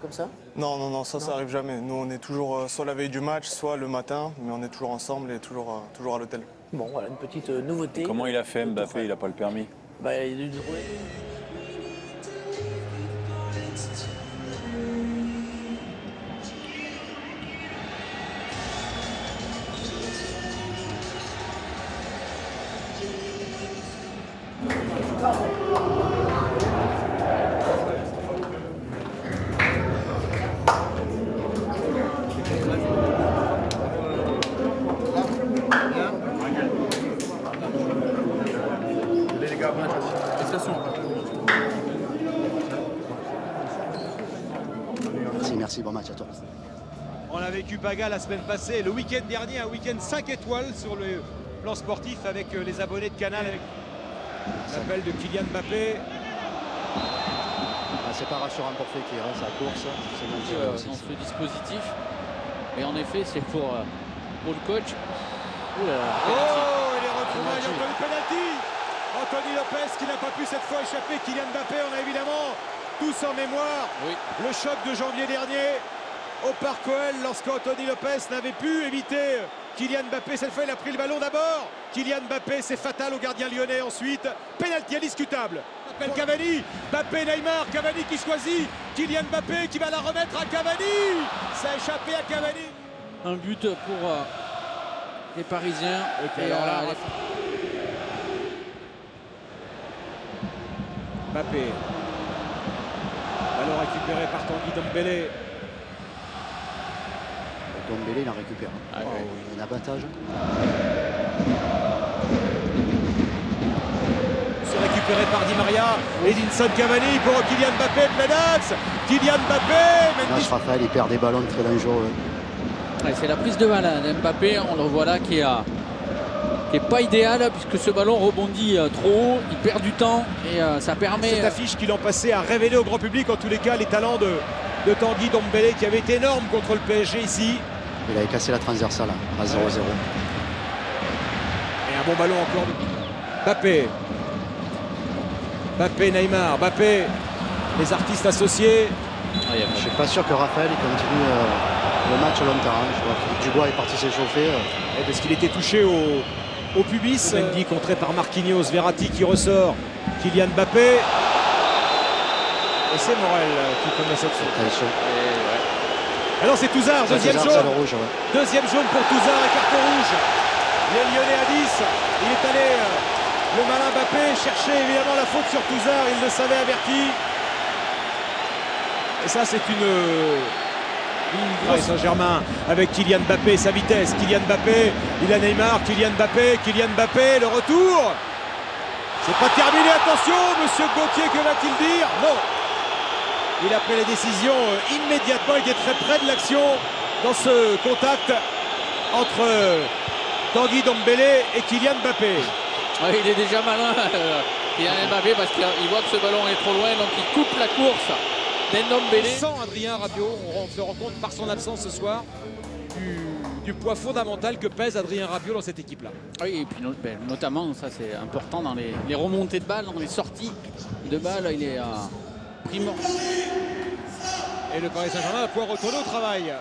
Comme ça? Non, non, non, ça arrive jamais. Nous, on est toujours soit la veille du match, soit le matin, mais on est toujours ensemble et toujours à l'hôtel. Bon, voilà une petite nouveauté. Et comment il a fait Mbappé? Il n'a pas le permis. Bah, il... Merci, bon match à toi. On a vécu Paga la semaine passée, le week-end dernier, un week-end 5 étoiles sur le plan sportif avec les abonnés de Canal. L'appel de Kylian Mbappé. C'est pas rassurant pour Fekir, sa course. Dans ce dispositif. Et en effet, c'est pour le coach. Ouh là là, oh, il est retrouvé, il y a encore le penalty. Anthony Lopez qui n'a pas pu cette fois échapper. Kylian Mbappé, on a évidemment tous en mémoire le choc de janvier dernier au Parc OL lorsqu'Anthony Lopez n'avait pu éviter Kylian Mbappé. Cette fois, il a pris le ballon d'abord. Kylian Mbappé, c'est fatal au gardien lyonnais. Ensuite, pénalty indiscutable. Appelle Cavani, Mbappé, Neymar, Cavani qui choisit. Kylian Mbappé qui va la remettre à Cavani. Ça a échappé à Cavani. Un but pour les Parisiens. Et alors là, Mbappé. Ballon récupéré par Tanguy Ndombele. Ndombele, il en récupère. Ah, il y a un abattage. C'est récupéré par Di Maria. Edinson Cavani pour Kylian Mbappé, plein axe. Kylian Mbappé. Raphaël, il perd des ballons très dangereux. Ouais, c'est la prise de balle d'Mbappé, on le voit là, qui est pas idéal puisque ce ballon rebondit trop haut, il perd du temps et ça permet... Cette affiche qui l'an passé a révélé au grand public en tous les cas les talents de Tanguy Ndombele qui avait été énorme contre le PSG ici. Il avait cassé la transversale à 0-0. Et un bon ballon encore de Mbappé. Mbappé, Neymar, Mbappé, les artistes associés. Je suis pas sûr que Raphaël il continue le match longtemps. Je vois que Dubois est parti s'échauffer. Parce qu'il était touché au pubis. Mendy contré par Marquinhos, Verratti qui ressort. Kylian Mbappé. Et c'est Morel qui commet cette faute. Alors c'est Touzard, deuxième jaune. Deuxième jaune pour Touzard et carton rouge. Les Lyonnais à 10. Il est allé, le malin Mbappé, chercher évidemment la faute sur Touzard. Il le savait averti. Et ça c'est une Paris Saint-Germain avec Kylian Mbappé, sa vitesse. Kylian Mbappé, il a Neymar, Kylian Mbappé, le retour. C'est pas terminé, attention, monsieur Gauthier, que va-t-il dire? Non. Il a pris la décision immédiatement, il était très près de l'action dans ce contact entre Tanguy Ndombele et Kylian Mbappé. Ouais, il est déjà malin, Kylian Mbappé, parce qu'il voit que ce ballon est trop loin, donc il coupe la course. Sans Adrien Rabiot, on se rend compte par son absence ce soir du poids fondamental que pèse Adrien Rabiot dans cette équipe-là. Oui, et puis notamment, ça c'est important dans les remontées de balles, dans les sorties de balles, il est primordial. Et le Paris Saint-Germain va pouvoir retourner au travail.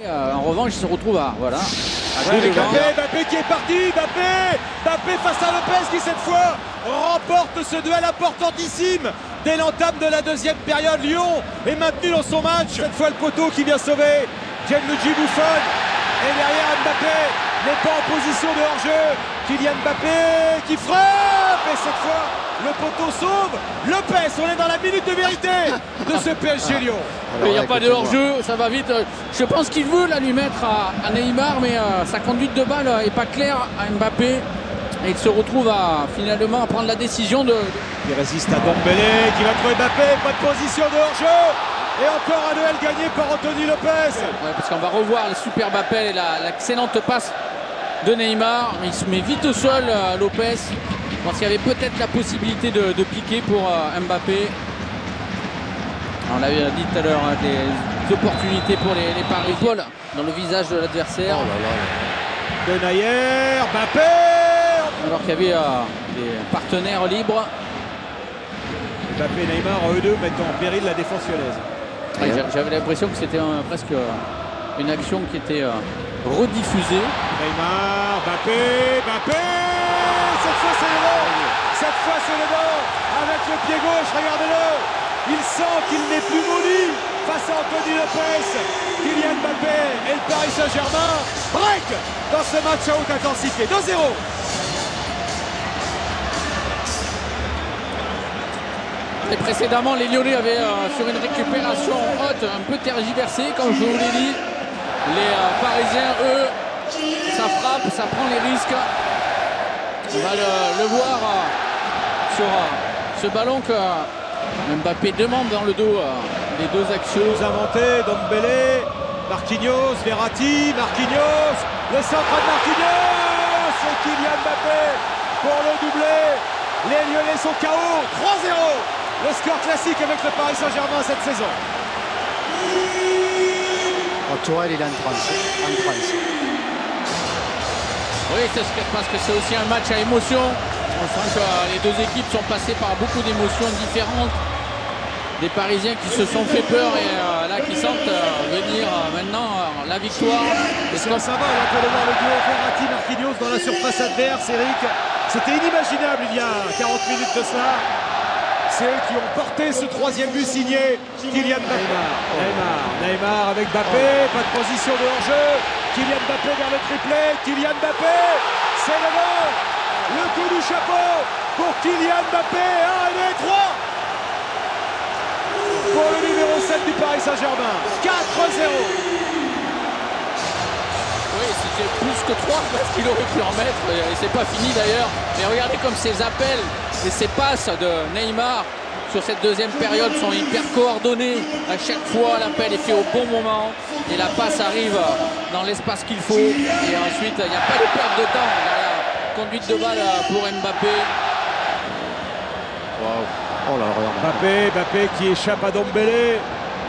En revanche, il se retrouve à Mbappé qui est parti, Mbappé face à Lopez qui cette fois remporte ce duel importantissime. Dès l'entame de la deuxième période, Lyon est maintenu dans son match. Cette fois le poteau qui vient sauver Gianluigi Buffon. Et derrière Mbappé n'est pas en position de hors-jeu. Kylian Mbappé qui frappe. Et cette fois le poteau sauve Lopez. On est dans la minute de vérité de ce PSG Lyon. Il n'y a pas de hors-jeu, ça va vite. Je pense qu'il veut lui mettre à Neymar, mais sa conduite de balle n'est pas claire à Mbappé. Et il se retrouve finalement à prendre la décision de... Il résiste à Ndombele qui va trouver Mbappé, pas de position de hors-jeu. Et encore un duel gagné par Anthony Lopez. Ouais, parce qu'on va revoir le super Mbappé et l'excellente passe de Neymar. Il se met vite au sol, Lopez. Je pense qu'il y avait peut-être la possibilité de piquer pour Mbappé. On l'avait dit tout à l'heure, des opportunités pour les paris. Paul dans le visage de l'adversaire. Oh là là. Denayer, Mbappé. Alors qu'il y avait des partenaires libres. Mbappé et Neymar, eux deux, mettent en péril la défense lyonnaise. Ouais, j'avais l'impression que c'était presque une action qui était rediffusée. Neymar, Mbappé, cette fois c'est le bon. Cette fois c'est le bon. Avec le pied gauche, regardez-le. Il sent qu'il n'est plus maudit face à Anthony Lopez. Kylian Mbappé et le Paris Saint-Germain break dans ce match à haute intensité. 2-0. Et précédemment, les Lyonnais avaient, sur une récupération haute, un peu tergiversé, comme je vous l'ai dit. Les Parisiens, eux, ça frappe, ça prend les risques. On va le voir sur ce ballon que Mbappé demande dans le dos les deux axiaux. Nous inventé, Dombele, Marquinhos, Verratti, Marquinhos, le centre de Marquinhos, c'est Kylian Mbappé pour le doublé. Les Lyonnais sont KO, 3-0. Le score classique avec le Paris Saint-Germain cette saison. Tourelle, il est en transe. Oui, parce que c'est aussi un match à émotion. On sent que les deux équipes sont passées par beaucoup d'émotions différentes. Des Parisiens qui se sont fait peur et là qui sentent venir maintenant la victoire. C'est un symbole pour le voir le duo Verratti-Marquinhos dans la surface adverse, Eric. C'était inimaginable il y a 40 minutes de cela. C'est eux qui ont porté ce troisième but signé Kylian Mbappé. Neymar avec Mbappé, pas de position de hors-jeu. Kylian Mbappé vers le triplé. Kylian Mbappé, c'est le bon. Le coup du chapeau pour Kylian Mbappé. 1 et 3 pour le numéro 7 du Paris Saint-Germain. 4-0. Oui, c'était plus que 3 parce qu'il aurait pu en mettre. Et c'est pas fini d'ailleurs. Mais regardez comme ces appels et ces passes de Neymar sur cette deuxième période sont hyper coordonnés. À chaque fois, l'appel est fait au bon moment et la passe arrive dans l'espace qu'il faut. Et ensuite, il n'y a pas de perte de temps dans la conduite de balle pour Mbappé. Wow. Oh là, regarde. Mbappé qui échappe à Dombele.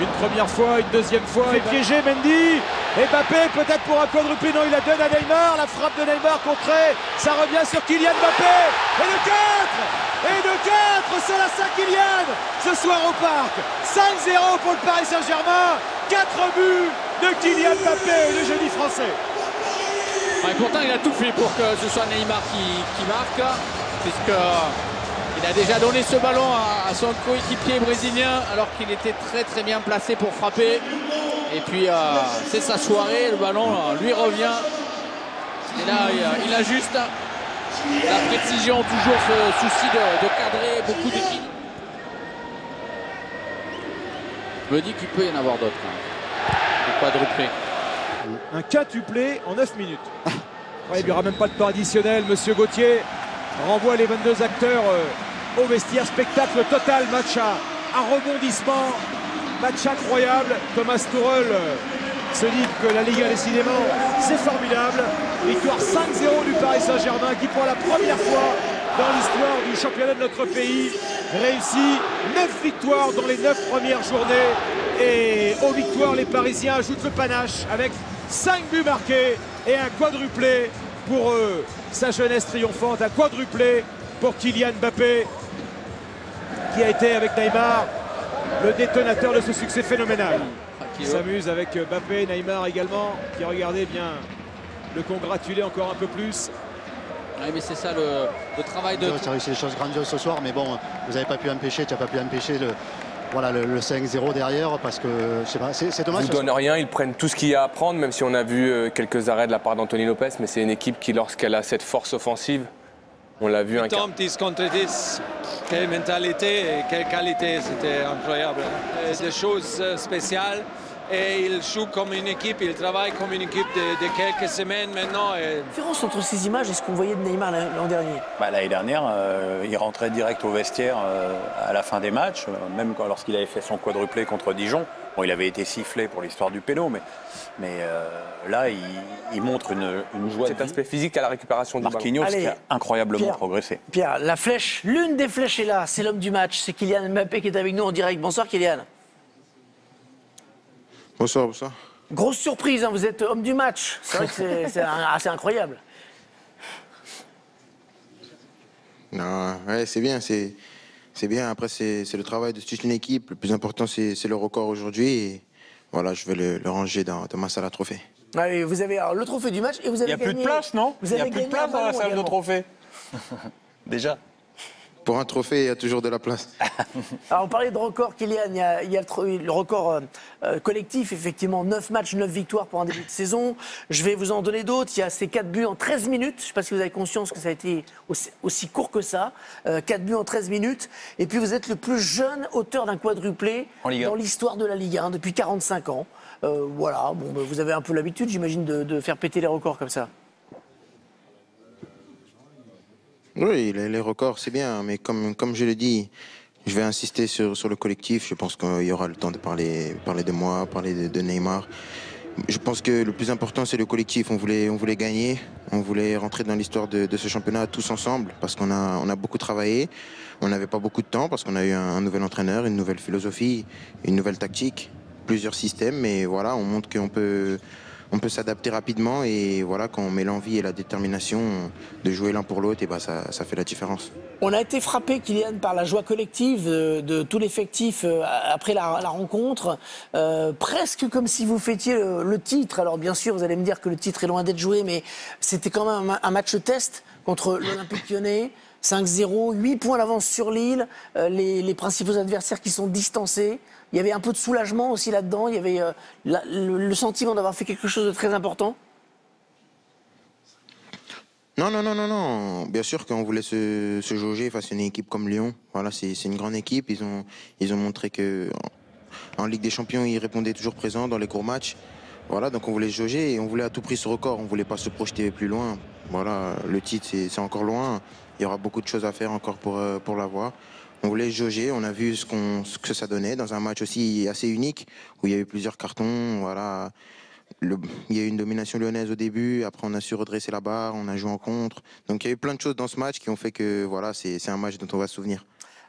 Une première fois, une deuxième fois. Il est piégé, Mendy. Et Mbappé peut-être pour un quadruplé. Non, il la donne à Neymar. La frappe de Neymar contrée. Ça revient sur Kylian Mbappé. Et le 4. Et de 4, c'est la Saint-Kylian ce soir au Parc. 5-0 pour le Paris Saint-Germain. 4 buts de Kylian Mbappé, le jeudi français. Ouais, pourtant, il a tout fait pour que ce soit Neymar qui marque, puisqu'il a déjà donné ce ballon à son coéquipier brésilien, alors qu'il était très bien placé pour frapper. Et puis, c'est sa soirée, le ballon lui revient. Et là, il ajuste. La précision, toujours ce souci de cadrer beaucoup d'équipes. Je me dis qu'il peut y en avoir d'autres. Hein. Quadruplé. Un quintuplé en 9 minutes. Ouais, il n'y aura même pas de temps additionnel. Monsieur Gauthier renvoie les 22 acteurs au vestiaire. Spectacle total, match à rebondissement. Match incroyable. Thomas Tuchel se dit que la Liga décidément c'est formidable. Victoire 5-0 du Paris Saint-Germain qui pour la première fois dans l'histoire du championnat de notre pays réussit 9 victoires dans les 9 premières journées. Et aux victoires, les Parisiens ajoutent le panache avec 5 buts marqués et un quadruplé pour sa jeunesse triomphante. Un quadruplé pour Kylian Mbappé qui a été avec Neymar le détonateur de ce succès phénoménal. Il s'amuse avec Mbappé, Neymar également, qui regardez bien le congratuler encore un peu plus. Oui, mais c'est ça le travail de... Tu as réussi des choses grandioses ce soir, mais bon, vous n'avez pas pu empêcher, tu n'as pas pu empêcher le 5-0 derrière, parce que je sais pas, c'est dommage. Ils ne donnent rien, ils prennent tout ce qu'il y a à prendre, même si on a vu quelques arrêts de la part d'Anthony Lopez, mais c'est une équipe qui, lorsqu'elle a cette force offensive, on l'a vu. 10 contre 10, quelle mentalité et quelle qualité, c'était incroyable. Des choses spéciales. Et il joue comme une équipe, il travaille comme une équipe de quelques semaines maintenant. La différence entre ces images et ce qu'on voyait de Neymar l'an dernier? L'année dernière, il rentrait direct au vestiaire à la fin des matchs, même lorsqu'il avait fait son quadruplé contre Dijon. Bon, il avait été sifflé pour l'histoire du péno, mais là, il montre une joie. Cet aspect physique à la récupération du ballon. Marquinhos qui a incroyablement progressé. Pierre, la flèche, l'une des flèches est là, c'est l'homme du match, c'est Kylian Mbappé qui est avec nous en direct. Bonsoir Kylian. Bonsoir, bonsoir. Grosse surprise, hein, vous êtes homme du match. C'est vrai que c'est assez incroyable. Non, ouais, c'est bien, c'est C'est bien. Après, c'est le travail de toute une équipe. Le plus important, c'est le record aujourd'hui. Et voilà, je vais le ranger dans ma salle à trophées. Allez, vous avez alors, le trophée du match et vous avez gagné... Il n'y a plus de place, non? Vous Il n'y a avez plus de gagné place un dans la ballon salle de également. trophée. Déjà. Pour un trophée, il y a toujours de la place. Alors, on parlait de record, Kylian. Il y a le record collectif, effectivement. 9 matchs, 9 victoires pour un début de saison. Je vais vous en donner d'autres. Il y a ces 4 buts en 13 minutes. Je ne sais pas si vous avez conscience que ça a été aussi court que ça. 4 buts en 13 minutes. Et puis, vous êtes le plus jeune auteur d'un quadruplé dans l'histoire de la Ligue 1 depuis 45 ans. Voilà. Bon, vous avez un peu l'habitude, j'imagine, de faire péter les records comme ça. Oui, les records, c'est bien, mais comme je l'ai dit, je vais insister sur le collectif. Je pense qu'il y aura le temps de parler de moi, parler de Neymar. Je pense que le plus important, c'est le collectif. On voulait gagner, on voulait rentrer dans l'histoire de ce championnat tous ensemble, parce qu'on a beaucoup travaillé. On n'avait pas beaucoup de temps, parce qu'on a eu un nouvel entraîneur, une nouvelle philosophie, une nouvelle tactique, plusieurs systèmes, mais voilà, on montre qu'on peut s'adapter rapidement et voilà, quand on met l'envie et la détermination de jouer l'un pour l'autre, et bah ça fait la différence. On a été frappé, Kylian, par la joie collective de tout l'effectif après la rencontre, presque comme si vous fêtiez le titre. Alors bien sûr, vous allez me dire que le titre est loin d'être joué, mais c'était quand même un match test contre l'Olympique Lyonnais. 5-0, 8 points d'avance sur Lille, les principaux adversaires qui sont distancés. Il y avait un peu de soulagement aussi là-dedans, il y avait le sentiment d'avoir fait quelque chose de très important. Non. Bien sûr qu'on voulait se jauger face à une équipe comme Lyon. Voilà, c'est une grande équipe. Ils ont montré qu'en Ligue des Champions, ils répondaient toujours présents dans les courts matchs. Voilà, donc on voulait se jauger et on voulait à tout prix ce record. On ne voulait pas se projeter plus loin. Voilà, le titre, c'est encore loin. Il y aura beaucoup de choses à faire encore pour l'avoir. On voulait jauger, on a vu ce que ça donnait dans un match aussi assez unique où il y a eu plusieurs cartons. Voilà. Il y a eu une domination lyonnaise au début, après on a su redresser la barre, on a joué en contre. Donc il y a eu plein de choses dans ce match qui ont fait que voilà, c'est un match dont on va se souvenir.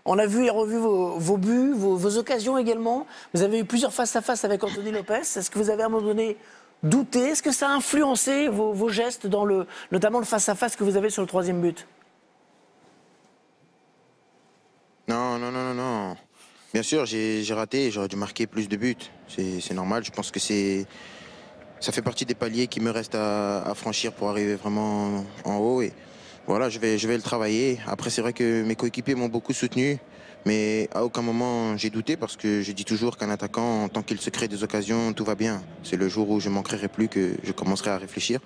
On a vu et revu vos buts, vos occasions également. Vous avez eu plusieurs face-à-face avec Anthony Lopez. Est-ce que vous avez à un moment donné douté? Est-ce que ça a influencé vos gestes, notamment le face-à-face que vous avez sur le 3e but? Non. Bien sûr, j'ai raté, j'aurais dû marquer plus de buts. C'est normal, je pense que ça fait partie des paliers qui me restent à franchir pour arriver vraiment en haut. Et voilà, je vais le travailler. Après, c'est vrai que mes coéquipiers m'ont beaucoup soutenu, mais à aucun moment j'ai douté parce que je dis toujours qu'un attaquant, tant qu'il se crée des occasions, tout va bien. C'est le jour où je manquerai plus que je commencerai à réfléchir.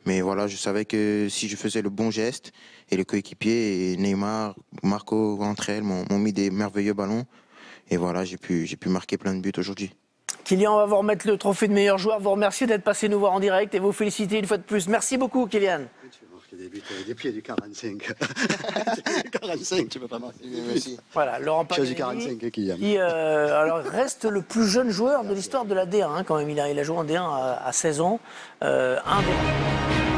Mais voilà, je savais que si je faisais le bon geste, et les coéquipiers, Neymar, Marco, entre elles, m'ont mis des merveilleux ballons. Et voilà, j'ai pu marquer plein de buts aujourd'hui. Kylian, on va vous remettre le trophée de meilleur joueur. Vous remercier d'être passé nous voir en direct et vous féliciter une fois de plus. Merci beaucoup, Kylian. Tu veux marquer des buts des pieds du 45. 45, tu peux pas marquer. Merci. Voilà, Laurent Chose du Paganelli, 45, Kylian. qui alors, reste le plus jeune joueur de l'histoire de la D1. Quand même, il a joué en D1 à 16 ans. Un des...